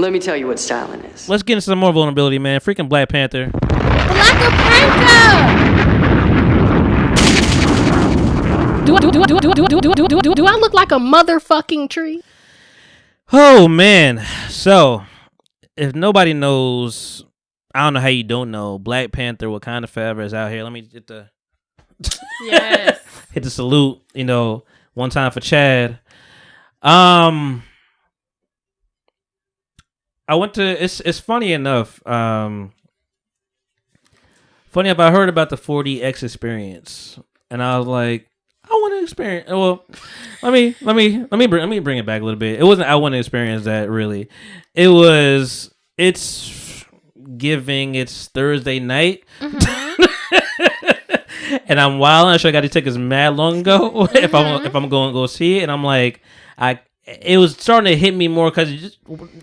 Let me tell you what styling is. Let's get into some more vulnerability, man. Freaking Black Panther. Black Panther. Do I look like a motherfucking tree? Oh man. So, if nobody knows, I don't know how you don't know. Black Panther, Wakanda Forever is out here. Let me get the Yes. hit the salute. One time for Chad. I went to. It's funny enough. Funny enough, I heard about the 4DX experience, and I was like, I want to experience. Well, let me bring it back a little bit. It wasn't I want to experience that really. It was. It's giving. It's Thursday night, and I'm wild. I sure I got these tickets mad long ago. If I'm going to go see it, and I'm like, it was starting to hit me more because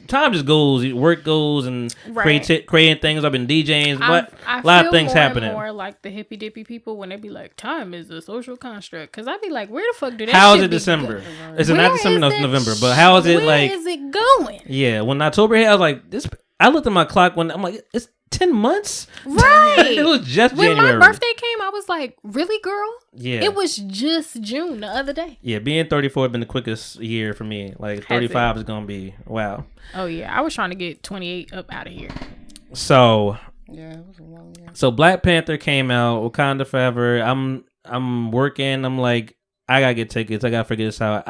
time just goes, work goes, and creating things. I've been DJing, but a lot of things happening. More like the hippy dippy people when they be like, "Time is a social construct." Because I be like, "Where the fuck do that?" How is it December? Is it not December? No, it's November. But how is it like? Where is it going? Yeah, when October hit, I was like, this. I looked at my clock when I'm like, it's 10 months. Right. It was just when January. My birthday came, I was like, really, girl? Yeah. It was just June the other day. Yeah, being 34 has been the quickest year for me. Like 35 is gonna be wow. Oh yeah, I was trying to get 28 up out of here. So yeah, it was a long year. So Black Panther came out, Wakanda Forever. I'm working. I'm like, I gotta get tickets. I gotta figure this out.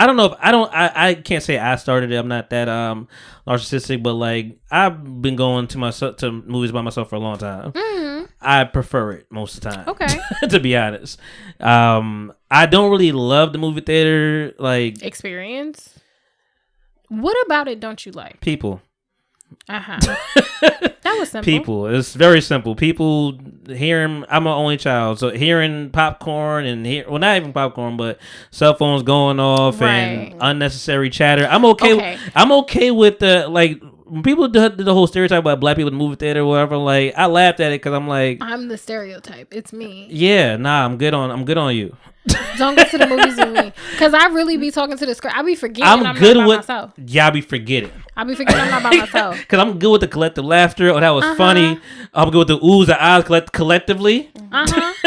I don't know if I can't say I started it. I'm not that narcissistic, but like I've been going to movies by myself for a long time. Mm-hmm. I prefer it most of the time. Okay. To be honest. I don't really love the movie theater like experience. What about it don't you like? People. That was simple. People. It's very simple. People hearing. I'm an only child, so hearing popcorn and not even popcorn, but cell phones going off and unnecessary chatter. I'm okay. I'm okay with the like. When people did the whole stereotype about black people in the movie theater or whatever, like I laughed at it because I'm like, I'm the stereotype. It's me. Yeah, nah, I'm good on you. Don't go to the movies with me because I really be talking to the script. I be forgetting I'm good not by with myself. Yeah, I be forgetting. I'm not by myself because I'm good with the collective laughter. Oh, that was funny. I'm good with the oohs, the ahs collectively.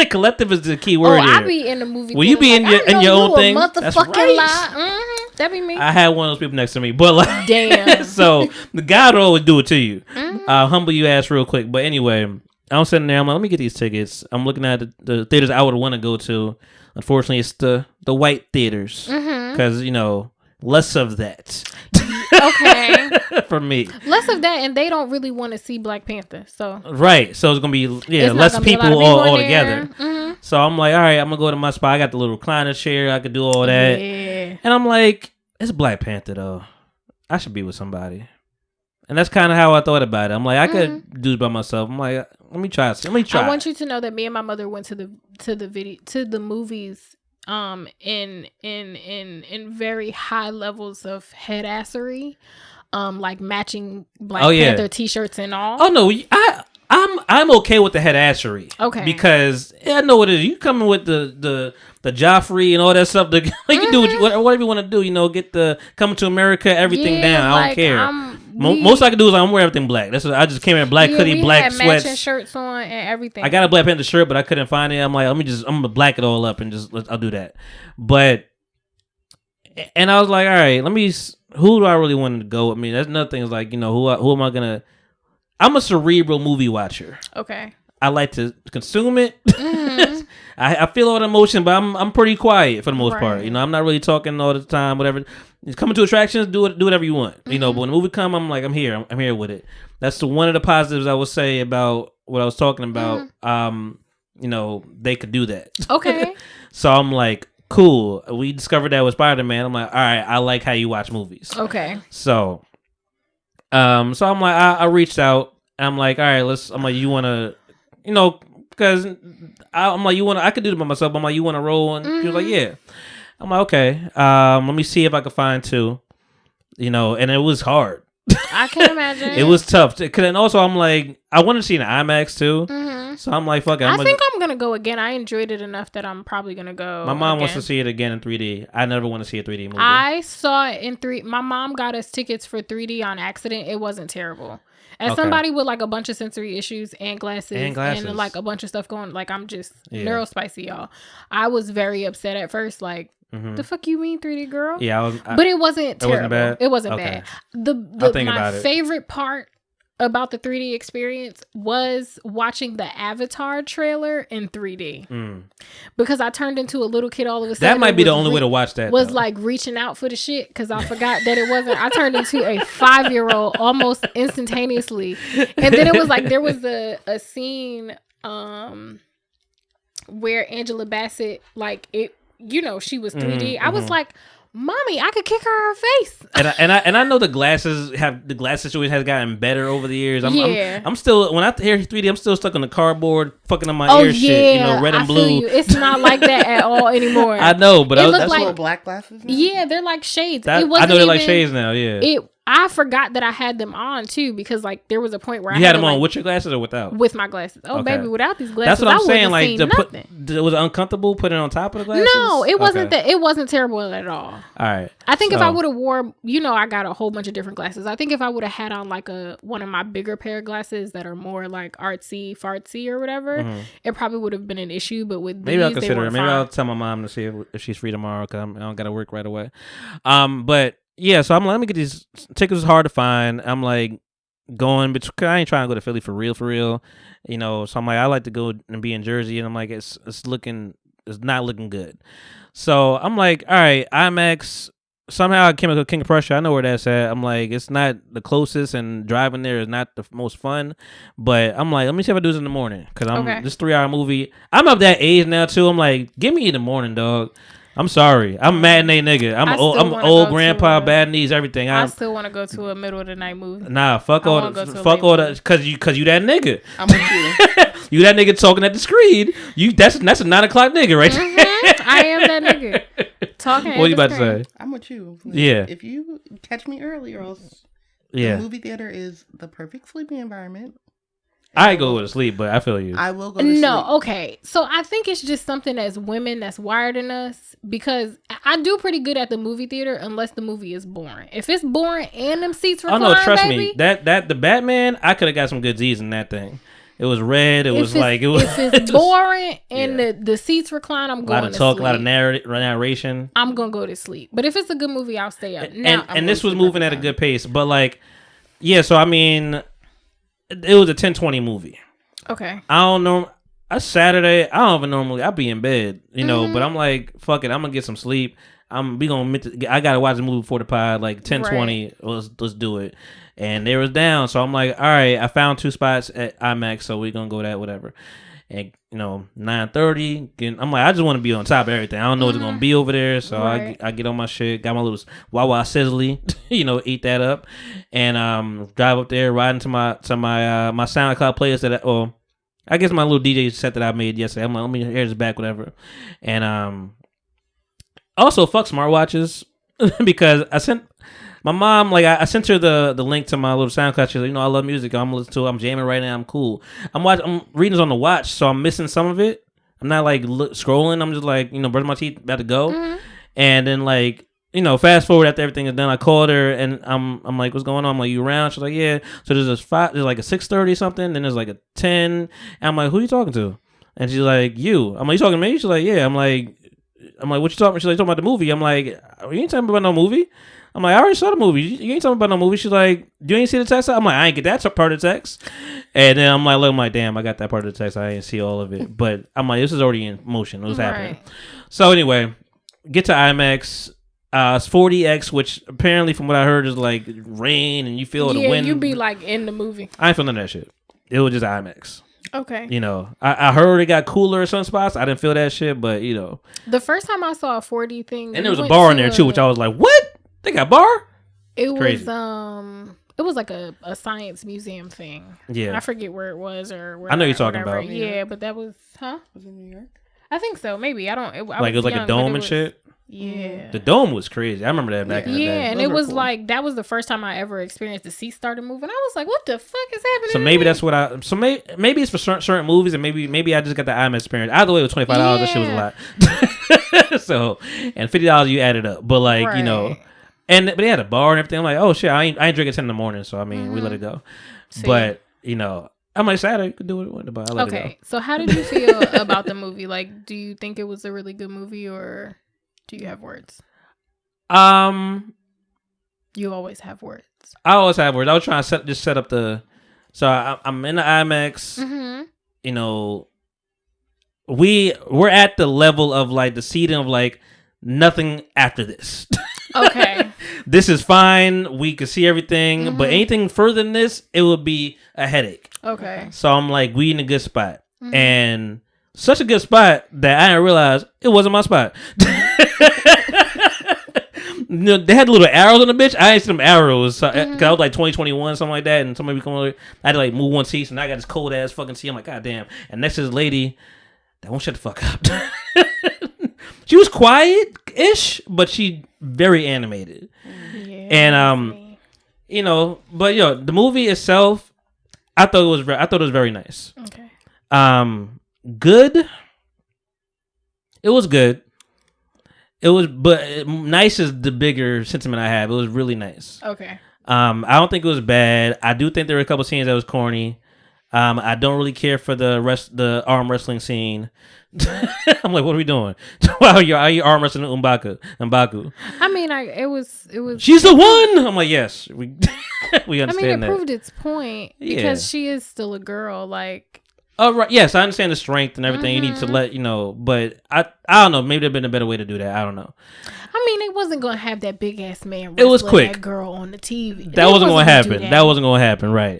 Collective is the key word. I be in the movie. Will you be in your own thing? That's right. That'd be me. I had one of those people next to me, but like, damn. So the God will always do it to you. Humble you ass real quick. But anyway, I'm sitting there. I'm like, let me get these tickets. I'm looking at the theaters I would want to go to. Unfortunately, it's the white theaters because less of that. Okay. For me, less of that, and they don't really want to see Black Panther. So right, so it's gonna be less people all together. Mm-hmm. So I'm like, all right, I'm gonna go to my spot. I got the little recliner chair. I could do all that. Yeah. And I'm like, it's Black Panther though. I should be with somebody. And that's kind of how I thought about it. I'm like, I could do it by myself. I'm like, let me try. I want you to know that me and my mother went to the movies in very high levels of headassery, like matching Black Panther t-shirts and all. Oh no, I'm okay with the headassery. Okay, because I know what it is. You coming with the Joffrey and all that stuff. You can do whatever you want to do. Get the Coming to America, everything down. I don't care. Most I can do is I'm wearing everything black. That's what I just came in black hoodie, black sweats, matching shirts on and everything. I got a Black Panther shirt, but I couldn't find it. I'm like, I'm gonna black it all up and I'll do that. And I was like, all right, who do I really want to go with me? That's another thing. Is like, who am I gonna? I'm a cerebral movie watcher. Okay. I like to consume it. Mm-hmm. I feel all the emotion, but I'm pretty quiet for the most part. I'm not really talking all the time. Whatever. Coming to attractions, do whatever you want. But when the movie come, I'm like, I'm here. I'm here with it. That's one of the positives I would say about what I was talking about. They could do that. Okay. So I'm like, cool. We discovered that with Spider-Man. I'm like, all right. I like how you watch movies. Okay. So, I'm like, I reached out. I'm like, all right, I'm like, you want to. Because I'm like, I could do it by myself. I'm like, you want to roll? And she was like, yeah. I'm like, okay. Let me see if I can find two. And it was hard. I can imagine. It was tough. And also, I'm like, I want to see an IMAX too. Mm-hmm. So I'm like, fuck it. I think I'm going to go again. I enjoyed it enough that I'm probably going to go. My mom wants to see it again in 3D. I never want to see a 3D movie. I saw it in 3D. My mom got us tickets for 3D on accident. It wasn't terrible. As somebody with like a bunch of sensory issues and glasses and like a bunch of stuff going, like I'm just neurospicy, y'all. I was very upset at first, like, the fuck you mean 3D girl? Yeah, but it wasn't terrible. It wasn't bad. My it. favorite part about the 3D experience was watching the Avatar trailer in 3D. Because I turned into a little kid all of a sudden. That might be the only way to watch that. Was like reaching out for the shit because I forgot that it wasn't. I turned into a 5-year-old almost instantaneously. And then it was like there was a scene where Angela Bassett, like it, you know, she was 3D. I was like, Mommy, I could kick her face. And I know the glass situation has gotten better over the years. I'm still, when I hear 3D, I'm still stuck on the cardboard fucking on my ear shit, you know, red and blue. It's not like that at all anymore. I know, but that's like little black glasses now? Yeah, they're like shades. I know they're like shades now, yeah. I forgot that I had them on too because like there was a point where you had them on with your glasses or without? With my glasses. Oh okay. Baby, without these glasses, that's what I'm saying. Like, was it uncomfortable putting it on top of the glasses? No, it wasn't that. It wasn't terrible at all. All right. I think if I would have wore, you know, I got a whole bunch of different glasses. I think if I would have had on like one of my bigger pair of glasses that are more like artsy, fartsy or whatever, it probably would have been an issue. But with maybe I'll consider it. Maybe I'll tell my mom to see if she's free tomorrow because I don't got to work right away. But. Yeah, so I'm like, let me get these tickets. Is hard to find. I'm like going, but I ain't trying to go to Philly for real. You know, so I'm like, I like to go and be in Jersey, and I'm like, it's not looking good. So I'm like, all right, IMAX. Somehow I came up with King of Prussia. I know where that's at. I'm like, it's not the closest, and driving there is not the most fun. But I'm like, let me see if I do this in the morning because this 3-hour movie. I'm of that age now too. I'm like, give me in the morning, dog. I'm sorry. I'm a matinee nigga. I'm old grandpa, bad knees, everything. I still want to go to a middle of the night movie. Nah, fuck all the cause you that nigga. I'm with you. You that nigga talking at the screen. That's a 9 o'clock nigga right there. I am that nigga. Talking. What you about to say? I'm with you. Yeah. If you catch me early, or else the movie theater is the perfect sleeping environment. I go to sleep, but I feel you. I will go to sleep. No, okay. So I think it's just something as women that's wired in us because I do pretty good at the movie theater unless the movie is boring. If it's boring and them seats recline, trust me. That the Batman, I could have got some good Z's in that thing. It was red. If it's boring and the seats recline, I'm going to sleep. A lot of talk, a lot of narration. I'm going to go to sleep. But if it's a good movie, I'll stay up. And this was moving at a good pace. But like, yeah, so I mean... It was a 10:20 movie. Okay. I don't know. It's Saturday. I don't even normally. I'll be in bed, you know. But I'm like, fuck it. I'm gonna get some sleep. I gotta watch the movie before the pod. Like 10:20. Right. Let's do it. And they was down. So I'm like, all right. I found 2 spots at IMAX. So we're gonna go that whatever. And 9:30. I'm like, I just want to be on top of everything. I don't know what's gonna be over there. So I get on my shit. Got my little Wawa Sizzly. Eat that up, and drive up there, ride into my SoundCloud playlist I guess my little DJ set that I made yesterday. I'm like, let me hear this back, whatever, and also fuck smartwatches because I sent my mom I sent her the link to my little SoundCloud. She's like, I love music. I'm listening to it. I'm jamming right now. I'm cool. I'm reading this on the watch, so I'm missing some of it. I'm not like scrolling. I'm just like brushing my teeth, about to go, and then like. Fast forward after everything is done, I called her and I'm like, what's going on? I'm like, you around? She's like, yeah. So there's like a 6:30 something, then there's like a 10. And I'm like, who you talking to? And she's like, you. I'm like, you talking to me? She's like, yeah. I'm like, what you talking? She's like, talking about the movie. I'm like, you ain't talking about no movie. I'm like, I already saw the movie. You ain't talking about no movie. She's like, you ain't see the text? I'm like, I ain't get that part of the text. And then I'm like, damn, I got that part of the text. I didn't see all of it. But I'm like, this is already in motion. It was happening. So anyway, get to IMAX. It's 4DX, which apparently from what I heard is like rain and you feel the wind. You be like in the movie. I ain't feeling that shit. It was just IMAX. Okay. I heard it got cooler in some spots. I didn't feel that shit, but The first time I saw a 4D thing. And there was a bar in there too, which I was like, what? They got bar? It was like a science museum thing. Yeah. I forget where it was or where. I know you're talking about. Yeah, but that was, Was it New York? I think so. Maybe. I don't. It was like a dome and shit? Yeah. The dome was crazy. I remember that back in the day. Yeah, and it was cool. Like that was the first time I ever experienced the seat started moving. I was like, "What the fuck is happening?" So maybe that's what I. So maybe it's for certain movies, and maybe I just got the IMAX experience. Either way, it was $25. That shit was a lot. So and $50 you added up, but like but they had a bar and everything. I'm like, oh shit, I ain't drinking at 10 in the morning, so I mean we let it go. See? But I'm excited. You could do it, but I let it go. So how did you feel about the movie? Like, do you think it was a really good movie, or do you have words? You always have words. I always have words. I was trying to set up the. So I'm in the IMAX. Mm-hmm. We're at the level of like the seating of like nothing after this. Okay. This is fine. We can see everything, but anything further than this, it would be a headache. Okay. So I'm like, we in a good spot, and such a good spot that I didn't realize it wasn't my spot. They had little arrows on the bitch. I didn't see them arrows because I was like 2021, something like that, and somebody come over. I had to like move one seat, and I got this cold ass fucking seat. I'm like, god damn. And next to this lady that won't shut the fuck up. She was quiet-ish, but she very animated. Yeah, and but the movie itself, I thought it was very nice. Okay. Good. It was good. It was, but nice is the bigger sentiment I have. It was really nice. Okay. I don't think it was bad. I do think there were a couple scenes that was corny. I don't really care for the arm wrestling scene. I'm like, what are we doing? Wow, are you arm wrestling M'Baku? I mean, it was. She's the one. I'm like, yes, we understand that. It proved its point because she is still a girl. Like, oh right, yes, I understand the strength and everything. You need to let but I don't know. Maybe there'd been a better way to do that. I don't know. I mean, it wasn't gonna have that big ass man. It was quick. That girl on the TV. That wasn't gonna happen. That wasn't gonna happen. Right.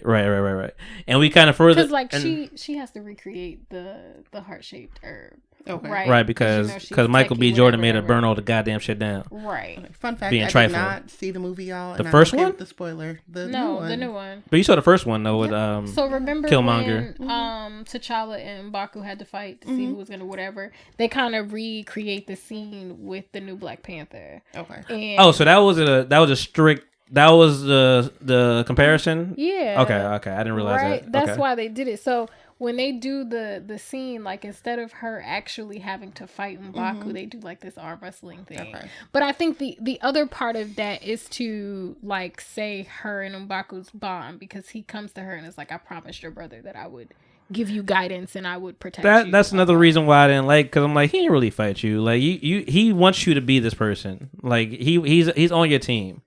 And we kind of further because like she has to recreate the heart shaped herb. Okay. Right, because Michael B. Jordan made her burn all the goddamn shit down. Right. Fun fact: I did not see the movie, y'all. The first one? The spoiler. The new one. But you saw the first one though with So remember Killmonger when T'Challa and M'Baku had to fight to see who was gonna whatever. They kind of recreate the scene with the new Black Panther. Okay. And so that was a strict. That was the comparison. Yeah. Okay. I didn't realize that. That's why they did it. So when they do the scene, like instead of her actually having to fight M'Baku, they do like this arm wrestling thing. Okay. But I think the other part of that is to like say her and M'Baku's bond, because he comes to her and is like, I promised your brother that I would give you guidance and I would protect you. That's another reason why I didn't like, because I'm like, he didn't really fight you. Like he wants you to be this person. Like he's on your team.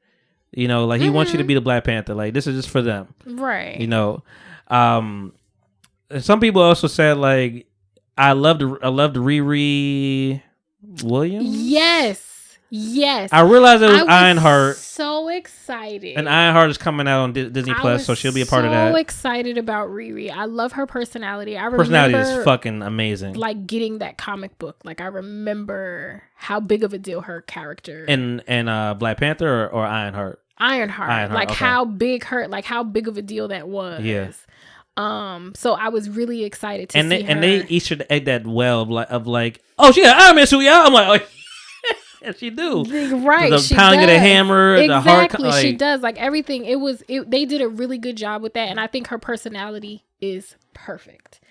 Like he wants you to be the Black Panther. Like this is just for them. Right. Some people also said like I loved Riri Williams. Yes. I realized it was Ironheart. So excited. And Ironheart is coming out on Disney Plus, so she'll be a part of that. So excited about Riri. I love her personality. Personality is fucking amazing. Like getting that comic book. Like I remember how big of a deal her character. And Black Panther or Ironheart? Ironheart. Like okay. how big of a deal that was. Yeah. So I was really excited to see her. And they Easter egg that well of like, oh, she got Iron Man suit, y'all. I'm like, oh, yeah, she do. Right. The pounding of the hammer, exactly, the heart. She does. Like everything. They did a really good job with that. And I think her personality is perfect.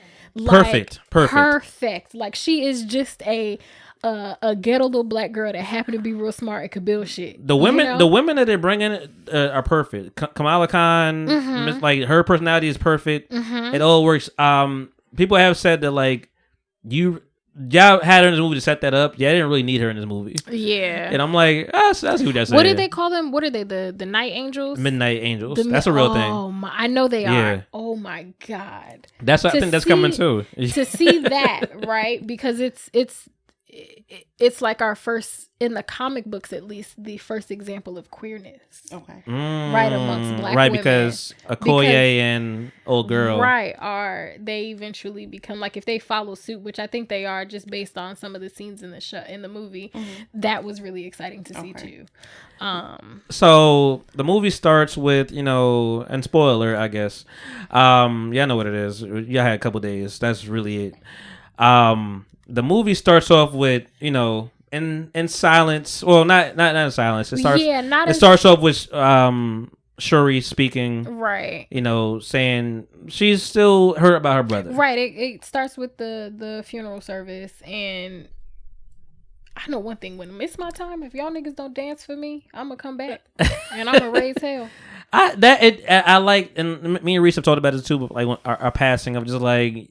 Perfect. Like she is just a ghetto little black girl that happened to be real smart and could build shit. The women that they're bringing are perfect. Kamala Khan, like her personality is perfect. It all works. People have said that like y'all had her in this movie to set that up. Yeah, I didn't really need her in this movie. Yeah, and I'm like, that's who that's. What did they call them? What are they? The Night Angels? Midnight Angels. That's a real thing. Oh my, I know they are. Oh my god. I think that's coming too. To see that, right? Because it's like our first, in the comic books at least, the first example of queerness. Okay. Right amongst black women. Right, because Okoye and old girl. Right, they eventually become, like if they follow suit, which I think they are just based on some of the scenes in the movie, that was really exciting to see too. So the movie starts with, and spoiler, I guess. Y'all know what it is. Y'all had a couple days. That's really it. The movie starts off with, in silence. Well, not in silence. It starts. Yeah, it starts off with Shuri speaking. Right. You know, saying she's still hurt about her brother. Right. It starts with the funeral service, and I know one thing: when it's my time, if y'all niggas don't dance for me, I'm gonna come back and I'm gonna raise hell. I like, and me and Reese have talked about it too. But like our passing of just like,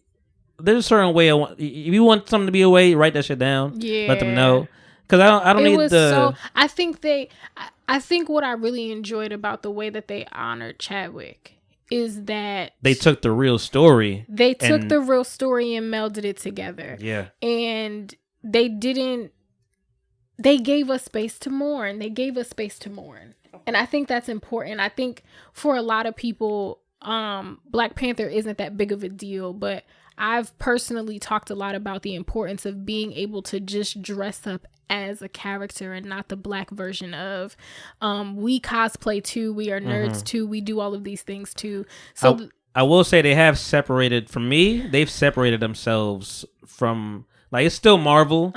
there's a certain way. If you want something to be away, write that shit down. Yeah, let them know. Because I don't need the. So I think what I really enjoyed about the way that they honored Chadwick is that they took the real story. They took the real story and melded it together. Yeah, and they didn't. They gave us space to mourn. And I think that's important. I think for a lot of people, Black Panther isn't that big of a deal, but I've personally talked a lot about the importance of being able to just dress up as a character and not the Black version of, we cosplay too, we are nerds too, we do all of these things too. So I will say they have separated, from me, they've separated themselves from... Like, it's still Marvel,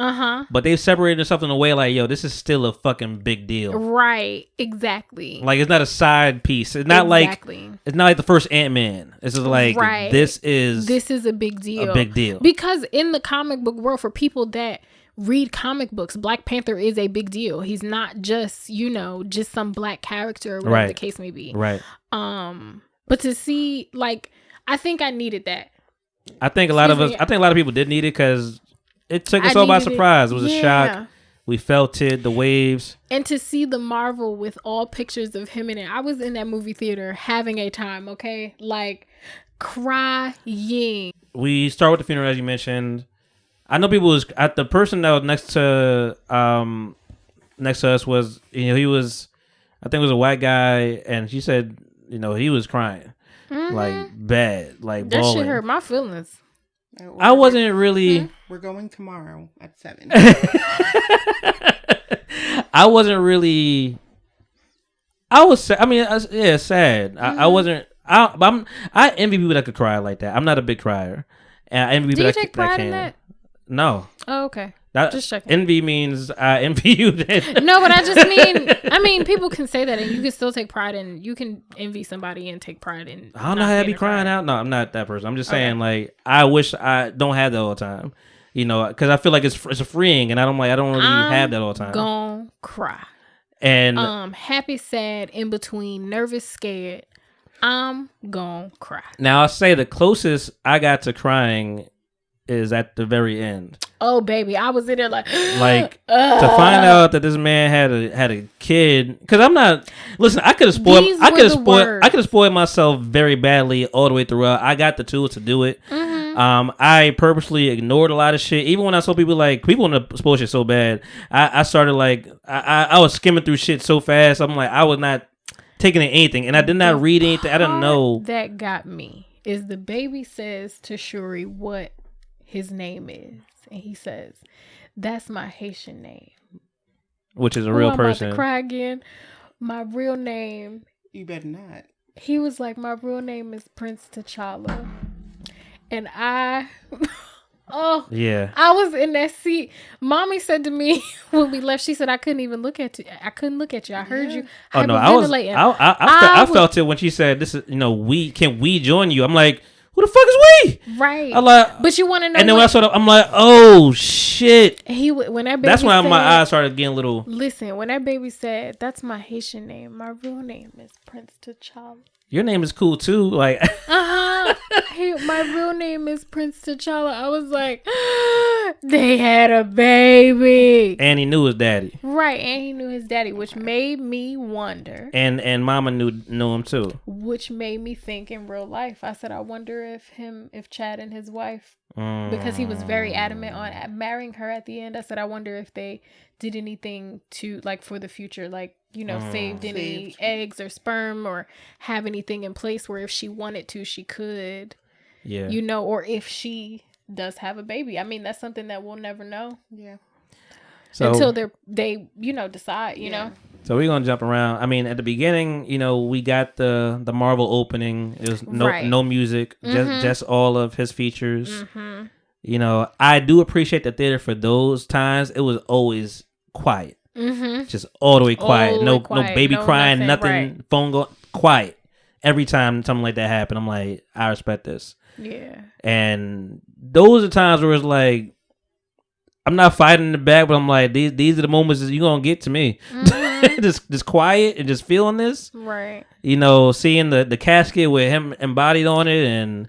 but they've separated themselves in a way like, yo, this is still a fucking big deal. Right, exactly. Like, it's not a side piece. It's not like the first Ant-Man. This is like, this is a big deal. A big deal. Because in the comic book world, for people that read comic books, Black Panther is a big deal. He's not just, just some Black character or whatever the case may be. Right. But to see, like, I think I needed that. I think a lot of people did need it because it took us all by surprise. It was a shock. We felt it, the waves. And to see the Marvel with all pictures of him in it. I was in that movie theater having a time, okay? Like, crying. We start with the funeral, as you mentioned. I know people the person that was next to us was, he was, I think it was a white guy, and she said, he was crying. Like, bad. Like, that bawling. shit hurt my feelings. I wasn't really... We're going tomorrow at 7. I wasn't really... I was sad. I mean, sad. I wasn't... I envy people that could cry like that. I'm not a big crier. And I envy people that can. Do you take pride in that? No. Oh, okay. Just checking. Envy means I envy you. No, but I mean, people can say that, and you can still take pride in. You can envy somebody and take pride in. I don't know how to be crying out. No, I'm not that person. I'm just saying, like, I wish I don't have that all the time. Because I feel like it's a freeing, and I don't really have that all the time. Gonna cry. And happy, sad, in between, nervous, scared. I'm gonna cry. Now I'll say the closest I got to crying is at the very end. Oh baby, I was in there like to find out that this man had a kid. Because I'm not. Listen, I could have spoiled myself very badly all the way throughout. I got the tools to do it. I purposely ignored a lot of shit. Even when I saw people want to spoil shit so bad, I started I was skimming through shit so fast. I'm like, I was not taking in anything, and I did not read anything. I didn't know. That got me is the baby says to Shuri what his name is, and he says, "That's my Haitian name," which is a real person. I'm about to cry again. My real name. You better not. He was like, "My real name is Prince T'Challa," and oh yeah, I was in that seat. Mommy said to me when we left, she said, "I couldn't even look at you. I couldn't look at you. I heard you." Oh no, I felt it when she said, "This is can we join you?" I'm like, who the fuck is we? Right. I'm like, but you want to know. And then when I saw that, I'm like, oh shit. When that baby that's when said, my eyes started getting a little. Listen, when that baby said, "That's my Haitian name. My real name is Prince T'Challa." Your name is cool too, like. My real name is Prince T'Challa. I was like, they had a baby, and he knew his daddy. Right, and he knew his daddy, which made me wonder. And Mama knew him too, which made me think in real life. I said, I wonder if Chad and his wife, because he was very adamant on marrying her at the end. I said, I wonder if they did anything to for the future, saved any eggs or sperm or have anything in place where if she wanted to, she could. Yeah. Or if she does have a baby. I mean, that's something that we'll never know. Yeah. So, until they decide, know. So we're gonna jump around. I mean, at the beginning, we got the Marvel opening. It was no music, just all of his features. You know, I do appreciate the theater for those times. It was always quiet. Just all the way quiet. No baby crying, nothing. Right. Phone going quiet. Every time something like that happened, I'm like, I respect this. Yeah. And those are times where it's like, I'm not fighting in the back, but I'm like, these are the moments that you're gonna get to me. just quiet and just feeling this. Right. You know, seeing the casket with him embodied on it, and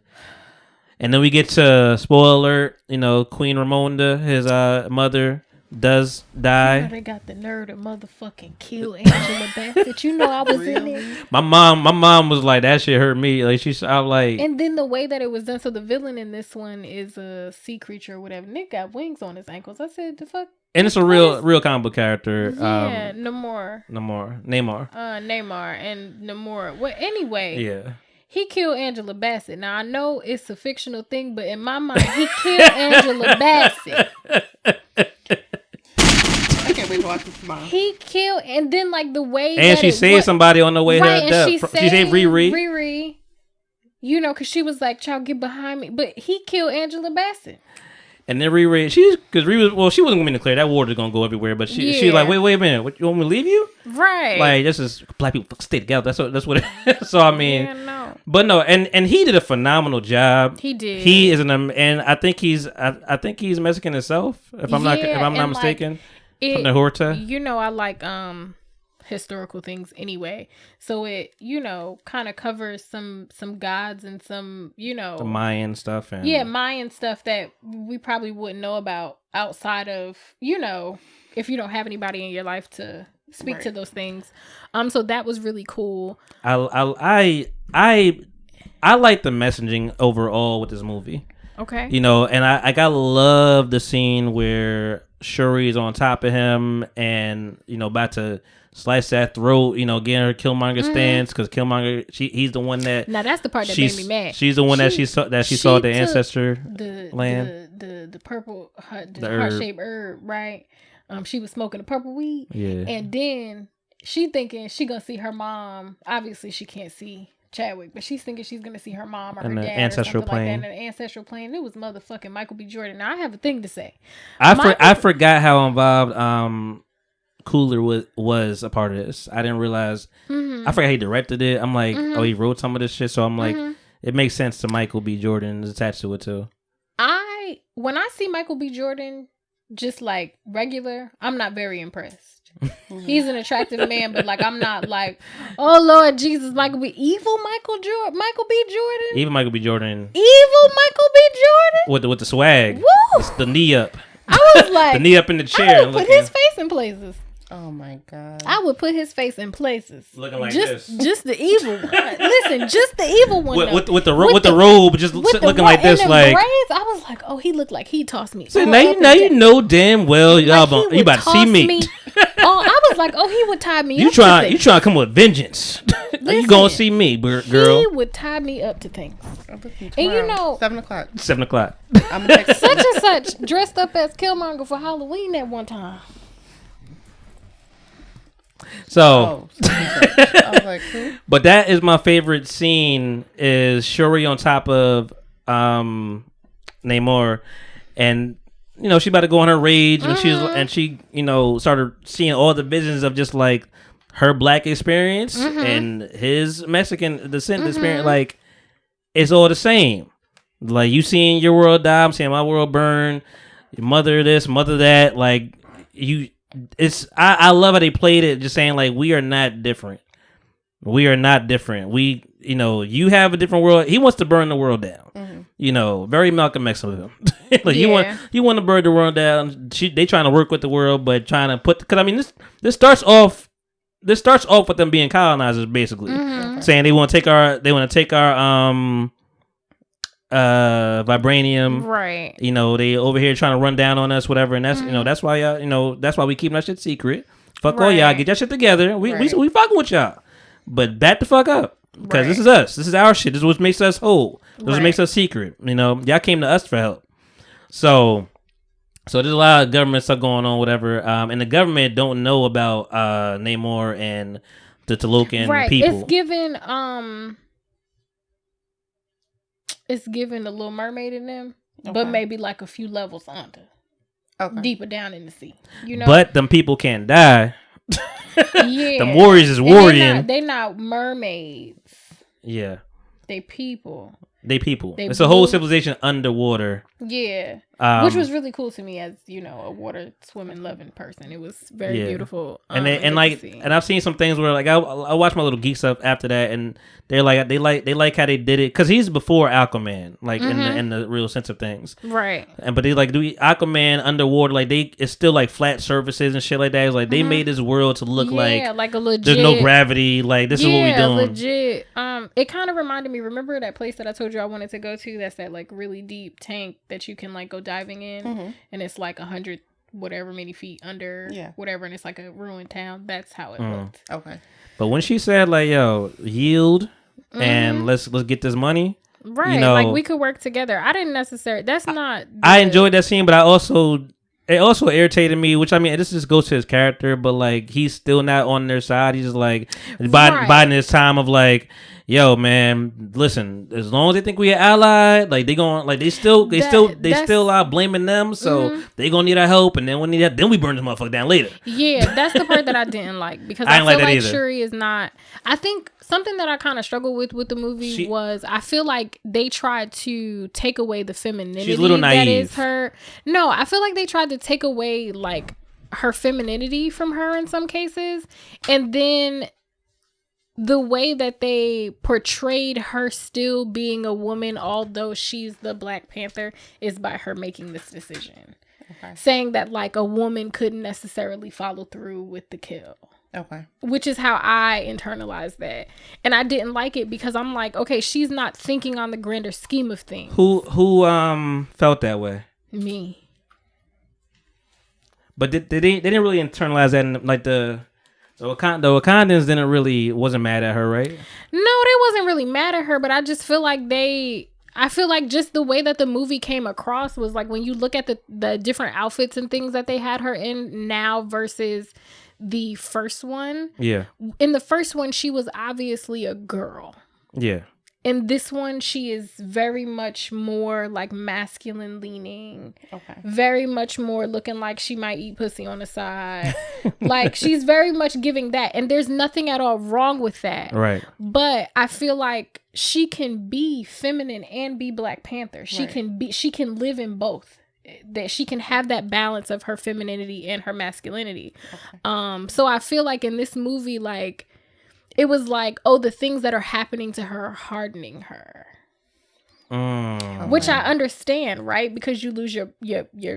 then we get to, spoiler alert, you know, Queen Ramonda, his mother, does die. You know, they got the nerve to motherfucking kill Angela Bassett. You know, I was in there. My mom was like, that shit hurt me. Like I was like, and then the way that it was done. So the villain in this one is a sea creature or whatever. Nick got wings on his ankles. I said, the fuck. And it's a real comic book character. Yeah, Namor. Neymar. Neymar and Namor. Well, anyway. Yeah. He killed Angela Bassett. Now I know it's a fictional thing, but in my mind, he killed Angela Bassett. I can't wait to watch this tomorrow. He killed, and then like the way and she saved somebody on the way to death. She saved Riri. You know, because she was like, "Child, get behind me," but he killed Angela Bassett. And then Riri, she wasn't going to be clear. That water's going to go everywhere. But she's like, wait a minute. What, you want me to leave you? Right. Like, this is black people stay together. That's what it is. So, I mean. Yeah, no. But no, and he did a phenomenal job. He did. He is and I think he's Mexican himself, if I'm not mistaken. From the Horta. You know, I like historical things anyway, so it, you know, kind of covers some gods and some, you know, the Mayan stuff Mayan stuff that we probably wouldn't know about outside of, you know, if you don't have anybody in your life to speak to those things. So that was really cool. I like the messaging overall with this movie. Okay. You know, and I gotta love the scene where Shuri is on top of him and, you know, about to slice that throat, you know, getting her Killmonger stance, because Killmonger, he's the one that. Now that's the part that made me mad. She's the one that she saw the ancestor land, the purple, the heart-shaped herb, right? She was smoking the purple weed, and then she thinking she gonna see her mom. Obviously, she can't see Chadwick, but she's thinking she's gonna see her mom or her dad ancestral or something plane. like that in the ancestral plane. It was motherfucking Michael B. Jordan. Now I have a thing to say. I forgot how involved Cooler was a part of this. I didn't realize. I forgot he directed it. I'm like, oh, he wrote some of this shit. So I'm like, it makes sense to Michael B. Jordan is attached to it too. When I see Michael B. Jordan just like regular, I'm not very impressed. He's an attractive man, but like I'm not like, oh Lord Jesus, Michael B. Evil Michael B. Jordan. Even Michael B. Jordan. Evil Michael B. Jordan. With the swag. Woo! It's the knee up. I was like, the knee up in the chair. I would put his face in places. Oh my God. I would put his face in places. Looking like this. Just the evil one. Listen, just the evil one. With the robe, just looking like this. Like braids, I was like, oh, he looked like he tossed me. So now you know damn well you about to see me. Oh, I was like, oh, he would tie me up to things. You trying to come with vengeance. Listen, you gonna see me, girl. He would tie me up to things. And you know, 7:00. 7:00. I'm gonna text such and such dressed up as Killmonger for Halloween that one time. So, I was like, who? But that is my favorite scene, is Shuri on top of Namor, and you know she about to go on her rage, and she you know started seeing all the visions of just like her black experience and his Mexican descent experience. Like it's all the same. Like you seeing your world die, I'm seeing my world burn. Your mother this, mother that. Like you. I love how they played it, just saying like we are not different. We are not different. We, you know, you have a different world. He wants to burn the world down. You know, very Malcolm X of him. Like you want to burn the world down. They trying to work with the world, but trying to put, because I mean this starts off with them being colonizers, basically saying they want to take our vibranium, right? You know, they over here trying to run down on us, whatever, and that's you know that's why y'all, you know, that's why we keep that shit secret. Fuck all y'all, get that shit together. We fucking with y'all, but back the fuck up, because this is us. This is our shit. This is what makes us whole. This is what makes us secret. You know, y'all came to us for help. So there's a lot of government stuff going on, whatever. And the government don't know about Namor and the Talokan people. It's given the Little Mermaid in them. but maybe like a few levels under, deeper down in the sea. You know, but them people can't die. Yeah, the warriors is warring. They not mermaids. Yeah, they people. It's a whole civilization underwater. Yeah, which was really cool to me as a water swimming loving person. It was very beautiful. And I've seen some things where like I watched my little geek stuff after that, and they like how they did it because he's before Aquaman, like in the real sense of things, right? But they like do Aquaman underwater, like it's still like flat surfaces and shit like that. It's like they made this world to look like a legit. There's no gravity. Like this is what we doing. Legit. It kind of reminded me. Remember that place that I told you I wanted to go to? That's that like really deep tank that you can like go diving in, and it's like 100 whatever many feet under, whatever, and it's like a ruined town. That's how it looked. Okay. But when she said like, "Yo, yield and let's get this money," right? Like we could work together. I didn't necessarily. That's not. I enjoyed that scene, but it also irritated me. Which I mean, this just goes to his character, but like he's still not on their side. He's just like biding his time of like. Yo, man, listen. As long as they think we are allied, like they still blaming them, so they gonna need our help, and then we need that. Then we burn this motherfucker down later. Yeah, that's the part that I didn't like because I feel like Shuri is not. I think something that I kind of struggled with the movie was I feel like they tried to take away the femininity. She's a little naive. That is her. No, I feel like they tried to take away like her femininity from her in some cases, and then. The way that they portrayed her still being a woman, although she's the Black Panther, is by her making this decision. Okay. Saying that like a woman couldn't necessarily follow through with the kill. Okay. Which is how I internalized that. And I didn't like it because I'm like, okay, she's not thinking on the grander scheme of things. Who felt that way? Me. But they didn't really internalize that in like the Wakandans wasn't mad at her, right? No, they wasn't really mad at her, but I just feel like just the way that the movie came across was like when you look at the different outfits and things that they had her in now versus the first one. Yeah. In the first one, she was obviously a girl. Yeah. In this one, she is very much more like masculine leaning. Okay. Very much more looking like she might eat pussy on the side. Like she's very much giving that. And there's nothing at all wrong with that. Right. But I feel like she can be feminine and be Black Panther. She can live in both. That she can have that balance of her femininity and her masculinity. Okay. So I feel like in this movie, like, it was like, oh, the things that are happening to her are hardening her. Which I understand, right? Because you lose your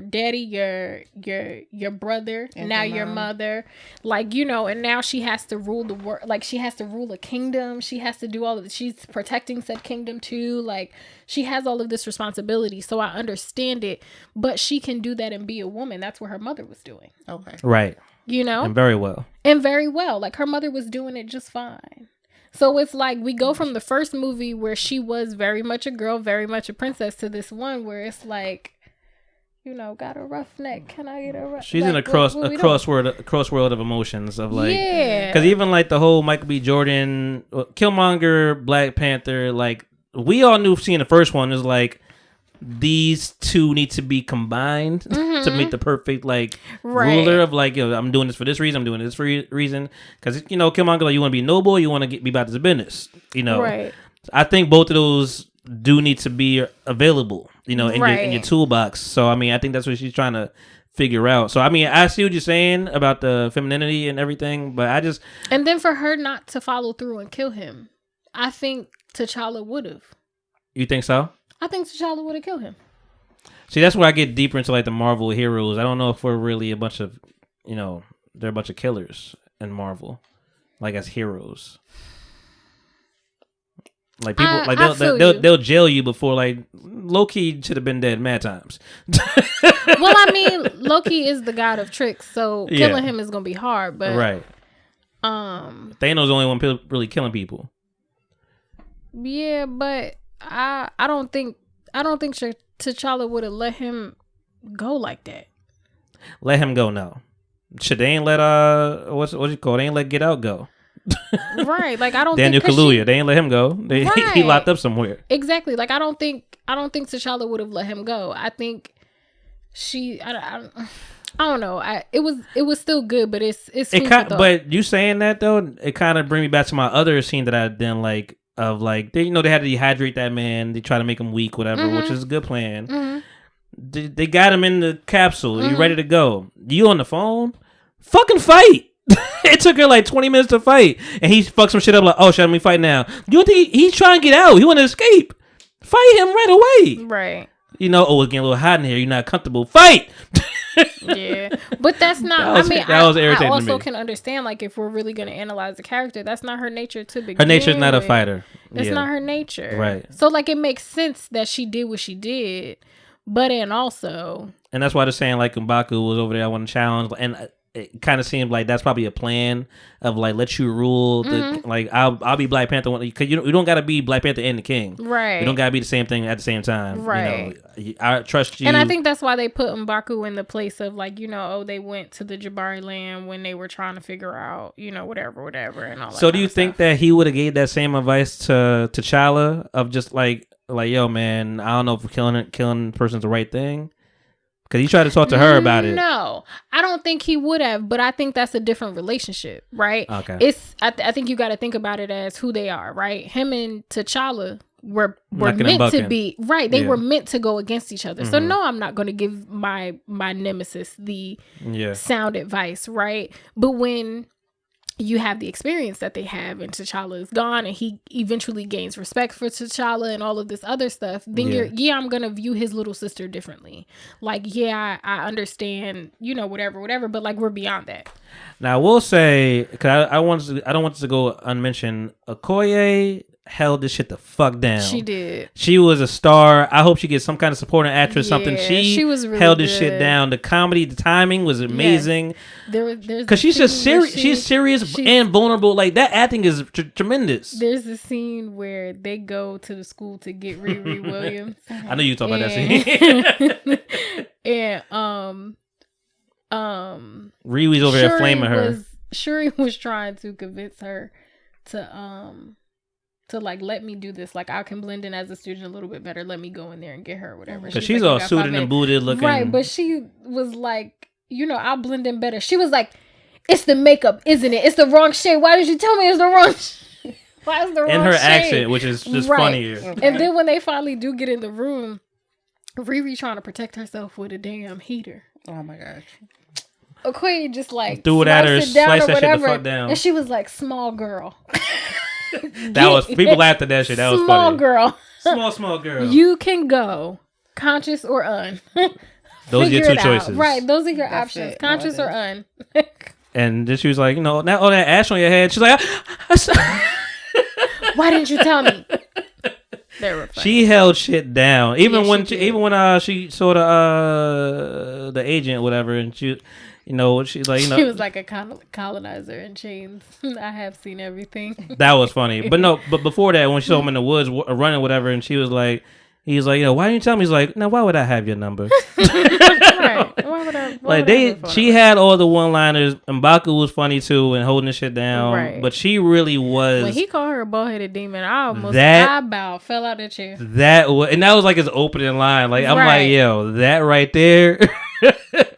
daddy, your brother, and now your mother, like, and now she has to rule the world. Like, she has to rule a kingdom. She has to do all of it. She's protecting said kingdom too. Like, she has all of this responsibility. So I understand it, but she can do that and be a woman. That's what her mother was doing. Okay. Right. And very well. Like, her mother was doing it just fine. So it's like we go from the first movie where she was very much a girl, very much a princess, to this one where it's like, got a rough neck. Can I get a rough? She's in a crossworld of emotions of like, because even like the whole Michael B. Jordan, Killmonger, Black Panther, like we all knew seeing the first one is like, these two need to be combined to make the perfect ruler of like, I'm doing this for this reason, I'm doing this for reason, because Killmonger, like, you want to be noble, you want to be about this business, right. I think both of those do need to be available, in your toolbox. So I mean, I think that's what she's trying to figure out. So I mean, I see what you're saying about the femininity and everything, but and then for her not to follow through and kill him, I think T'Challa would have. You think so? I think T'Challa would have killed him. See, that's where I get deeper into like the Marvel heroes. I don't know if we're really a bunch of, they're a bunch of killers in Marvel, like as heroes. Like people, they'll jail you before like Loki should have been dead mad times. Well, I mean, Loki is the god of tricks, so killing him is gonna be hard. But right, Thanos the only one really killing people. Yeah, but I don't think T'Challa would have let him go like that. Let him go, no. Should they ain't let what you call it? They ain't let Get Out go. Right, like I don't. Daniel Kaluuya, they ain't let him go. He locked up somewhere. Exactly, like I don't think I don't think T'Challa would have let him go. I think I don't know. It was still good, but it's but you saying that though, it kind of bring me back to my other scene that I didn't like. Of like they had to dehydrate that man. They try to make him weak, whatever, which is a good plan. They got him in the capsule. You ready to go? You on the phone? Fucking fight! It took her like 20 minutes to fight, and he fucked some shit up. Like, oh, shit, let me fight now. You don't think he's trying to get out? He want to escape? Fight him right away, right? Oh, it's getting a little hot in here. You're not comfortable. Fight! Yeah, but that's not. I also can understand, like, if we're really going to analyze the character, that's not her nature to begin. Her nature is not a fighter. It's not her nature, right? So, like, it makes sense that she did what she did, but and that's why they're saying like M'Baku was over there. I want to challenge, and it kind of seemed like that's probably a plan of like let you rule. Like I'll be Black Panther because you don't got to be Black Panther and the King, right? You don't got to be the same thing at the same time, right? I trust you, and I think that's why they put M'Baku in the place of like they went to the Jabari land when they were trying to figure out whatever and all that. So do you think that he would have gave that same advice to T'Challa of just like yo man, I don't know if killing person's the right thing? Because he tried to talk to her about it. No, I don't think he would have, but I think that's a different relationship, right? Okay. I think you got to think about it as who they are, right? Him and T'Challa were meant to be, right? They were meant to go against each other. So no, I'm not going to give my nemesis the sound advice, right? But when you have the experience that they have and T'Challa is gone and he eventually gains respect for T'Challa and all of this other stuff, then I'm going to view his little sister differently. Like, I understand, whatever, but like we're beyond that. Now, I will say, because I don't want this to go unmentioned, Okoye held this shit the fuck down. She did. She was a star. I hope she gets some kind of supporting actress, something. She was really held this shit down. The comedy, the timing was amazing. Because she's just serious. She's serious and vulnerable. Like that acting is tremendous. There's a scene where they go to the school to get Riri Williams. I know you talk about that scene. And Riri's over here flaming her. Shuri was trying to convince her to like let me do this, like I can blend in as a student a little bit better, let me go in there and get her or whatever. Because she's all suited and booted looking, right? But she was like, I'll blend in better. She was like, it's the makeup, isn't it? It's the wrong shade. Why did you tell me it's the wrong shade? Why is the wrong shade? And her accent, which is just funnier. And then when they finally do get in the room, Riri trying to protect herself with a damn heater. Oh my gosh. Okoye just like threw it at her, sliced that shit the fuck down, and she was like, "Small girl." People laughed at that shit. That was funny. Small girl. You can go conscious or un. Those are your two choices, right? Those are your options, conscious or un. And then she was like, now all that ash on your head. She's like, why didn't you tell me? She held shit down, even when she saw the agent, whatever, and she. She's like, she was like a colonizer in chains. I have seen everything. That was funny. But before that, when she saw him in the woods running, whatever, and she was like, he's like, why didn't you tell me? He's like, now, why would I have your number? Right. Why would I? She had all the one-liners. M'Baku was funny too and holding the shit down. Right. But she really was. When he called her a bald-headed demon, I almost eyebrow fell out of the chair. That was like his opening line. Like I'm like, yo, that right there.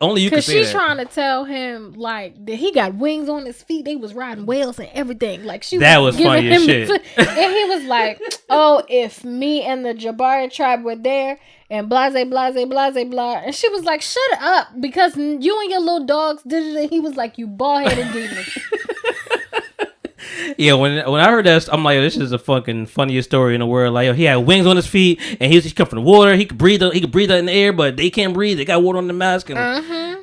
Only you can say that. Because she's trying to tell him like that he got wings on his feet. They was riding whales and everything. Like that was funny as shit. And he was like, "Oh, if me and the Jabari tribe were there." And blase, blah. And she was like, shut up. Because you and your little dogs did it. And he was like, you bald-headed demon. Yeah, when I heard that, I'm like, this is the fucking funniest story in the world. Like, he had wings on his feet, and he come from the water. He could breathe in the air, but they can't breathe. They got water on the mask, and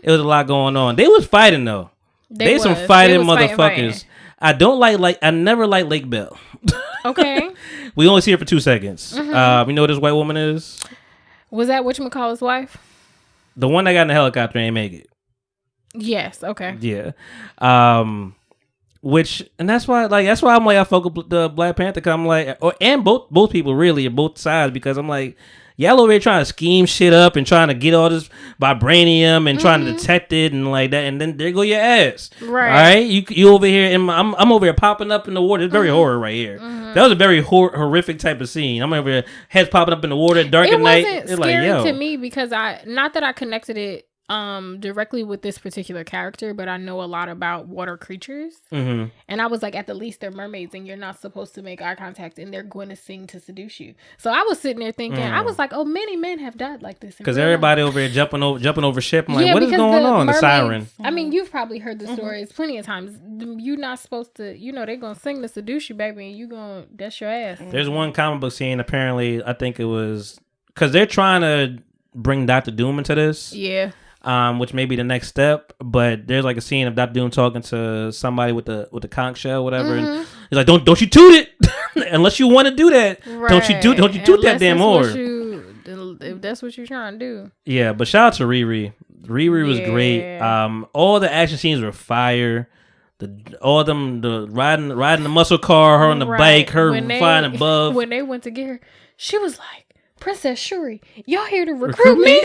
it was a lot going on. They was fighting though. They some fighting motherfuckers. Fighting. I never liked Lake Bell. Okay. We only see her for 2 seconds. You know who this white woman is? Was that whatchamacallit's wife? The one that got in the helicopter and ain't make it. Yes. Okay. Yeah. and that's why I'm like I fuck with the Black Panther. Cause I'm like, and both people really, both sides, because I'm like, y'all over here trying to scheme shit up and trying to get all this vibranium and trying to detect it and like that, and then there go your ass. Right. All right. You over here, and I'm over here popping up in the water. It's very horror right here. That was a very horrific type of scene. I'm over here, heads popping up in the water, dark at night. It wasn't scary to me because not that I connected it directly with this particular character, but I know a lot about water creatures, and I was like, at the least they're mermaids, and you're not supposed to make eye contact, and they're going to sing to seduce you. So I was sitting there thinking, I was like, oh, many men have died like this because everybody over here jumping over ship. I'm like, what is going on? Mermaids, the siren. I mean, you've probably heard the stories plenty of times. You're not supposed to, they're gonna sing to seduce you, baby, and that's your ass. There's one comic book scene. Apparently, I think it was because they're trying to bring Dr. Doom into this. Yeah. Which may be the next step, but there's like a scene of Dr. Doom talking to somebody with the conch shell, whatever, and he's like, "Don't you toot it unless you want to do that. Right. Don't you toot that damn horn." If that's what you're trying to do. Yeah, but shout out to Riri. Riri was great. All the action scenes were fire. All them the riding the muscle car, her on the bike, her flying above. When they went to get her, she was like, "Princess Shuri, y'all here to recruit me?"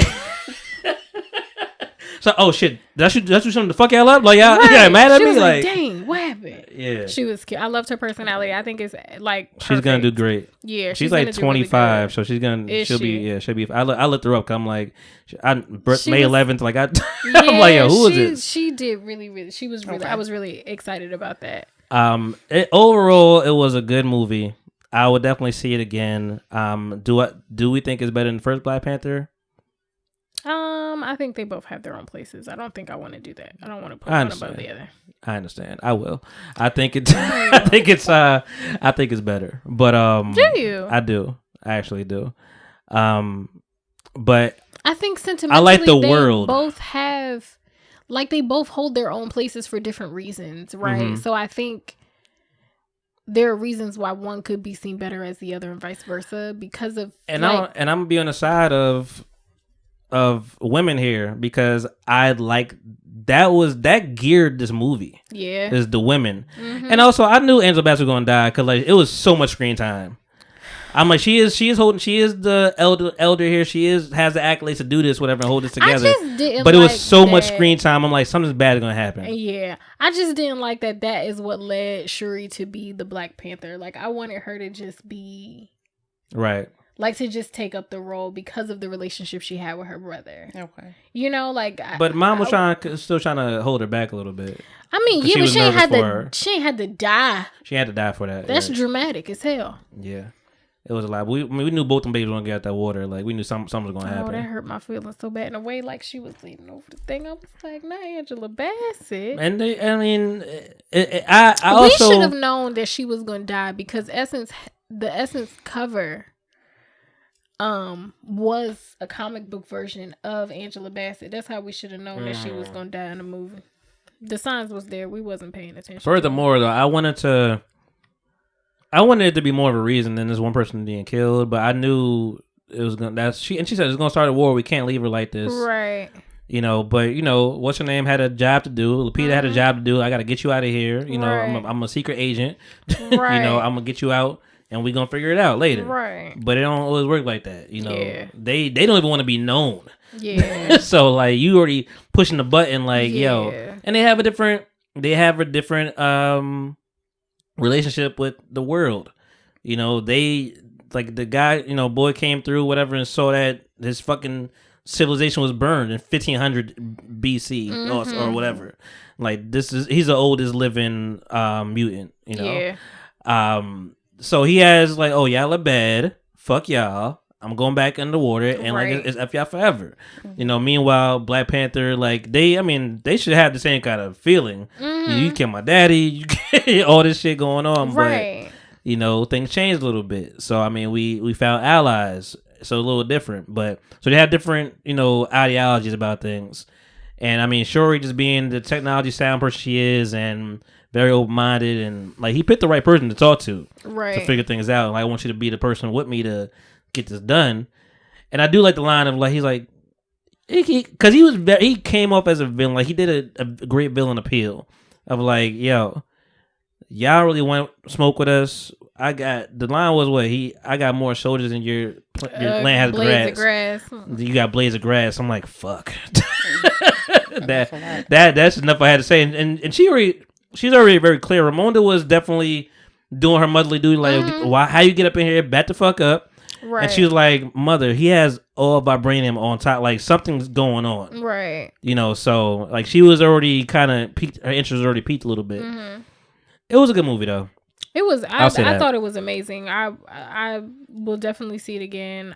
So, oh shit, that's something to fuck y'all up? Like, y'all mad at me? Was like, dang, what happened? Yeah. She was cute. I loved her personality. I think it's like perfect. She's gonna do great. Yeah, she's like 25, really so she'll be. I looked her up. I'm like, May 11th. Like I'm like, yo, who is it? She did really. She was really. Okay. I was really excited about that. Overall, it was a good movie. I would definitely see it again. Do we think it's better than the first Black Panther? I think they both have their own places. I don't think I want to do that. I don't want to put one above the other. I understand. I will. I think it's. I think it's better. But do you? I do. I actually do. But I think sentimentally, I like the world. Both have, like, they both hold their own places for different reasons, right? So I think there are reasons why one could be seen better as the other, and vice versa, because of. And I'm gonna be on the side of women here, because I like that geared this movie. Yeah, is the women, and also I knew Angela Bassett was gonna die because like it was so much screen time. I'm like, she is the elder here. She has the accolades to do this, whatever, and hold this together. But it was so much screen time. I'm like, something's bad is gonna happen. Yeah, I just didn't like that. That is what led Shuri to be the Black Panther. Like, I wanted her to just be right. Like, to just take up the role because of the relationship she had with her brother. Okay. Like. But Mom was still trying to hold her back a little bit. I mean, yeah, but she ain't had to die. She had to die for that. That's dramatic as hell. Yeah. It was a lot. We knew both them babies were gonna get out that water. Like, we knew something was gonna happen. Oh, that hurt my feelings so bad. In a way, like, she was leaning over the thing. I was like, not Angela Bassett. And we should have known that she was gonna die, because the Essence cover was a comic book version of Angela Bassett. That's how we should have known that she was gonna die in the movie. The signs was there. We wasn't paying attention. Furthermore, though, I wanted it to be more of a reason than this one person being killed, but I knew it was gonna. She said it's gonna start a war. We can't leave her like this, right? But what's her name had a job to do. Lupita had a job to do. I got to get you out of here. Right. I'm a secret agent. Right. I'm gonna get you out, and we gonna figure it out later. Right. But it don't always work like that. Yeah. They don't even want to be known. Yeah. So like you already pushing the button, like yo, and they have a different relationship with the world. They like the guy, boy came through whatever and saw that his fucking civilization was burned in 1500 BC or whatever. Like he's the oldest living mutant, Yeah. So he has like, oh, y'all are bad. Fuck y'all. I'm going back in the water and like it's F y'all forever. Meanwhile, Black Panther, like they should have the same kind of feeling. You kill my daddy, you get all this shit going on, but things changed a little bit. So we found allies, so a little different, but so they have different ideologies about things. And Shuri just being the technology sound person she is, and very open-minded, and like he picked the right person to talk to figure things out. Like, I want you to be the person with me to get this done. And I do like the line of like, he's like, because he came up as a villain, like he did a great villain appeal of like, yo, y'all really want smoke with us. The line was what I got more shoulders than your land has grass. You got blades of grass. I'm like, fuck. That's enough I had to say. And she's already very clear. Ramonda was definitely doing her motherly duty, like, how you get up in here, bat the fuck up. Right. And she was like, mother, he has all vibranium on top, like something's going on. Right. So like she was already kind of peaked, her interest was already peaked a little bit. It was a good movie though. It was. I thought it was amazing. I will definitely see it again.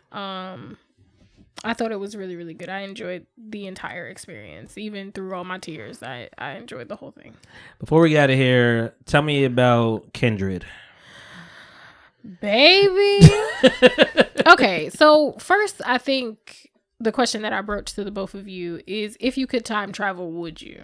I thought it was really, really good. I enjoyed the entire experience, even through all my tears. I enjoyed the whole thing. Before we get out of here, tell me about Kindred. Baby. Okay, so first, I think the question that I broached to the both of you is, if you could time travel, would you?